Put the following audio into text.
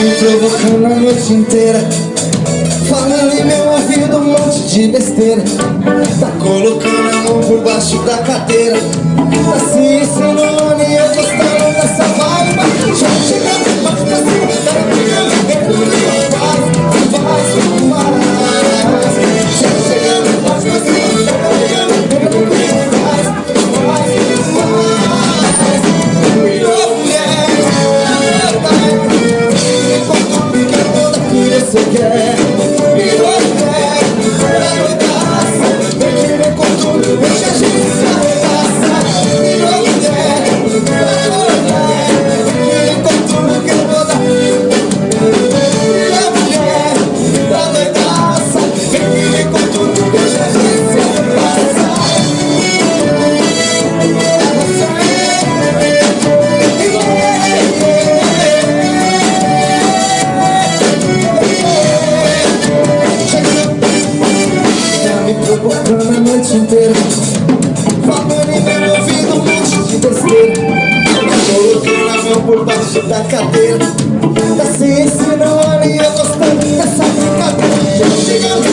me provocando a noite inteira, falando em meu ouvido um monte de besteira. Tá colocando a mão por baixo da cadeira, tá se insinuando e eu gostando dessa vibe. Já chegando mais pra cima, tá brigando, faz. Já chegando mais pra cima, tá brigando, faz. Você quer, virou até doidaça, vem que vem com tudo, deixa a gente se arregaçar. Virou até doidaça, vem que vem com tudo que eu vou dar. Virou mulher, tá doidaça, vem que vem com tudo, deixa a gente se arregaçar. Provocando a noite inteira, falando em meu ouvido um monte de besteira. Colocando a mão por baixo da cadeira, tá se ensinando e eu gostando dessa brincadeira. Já chegando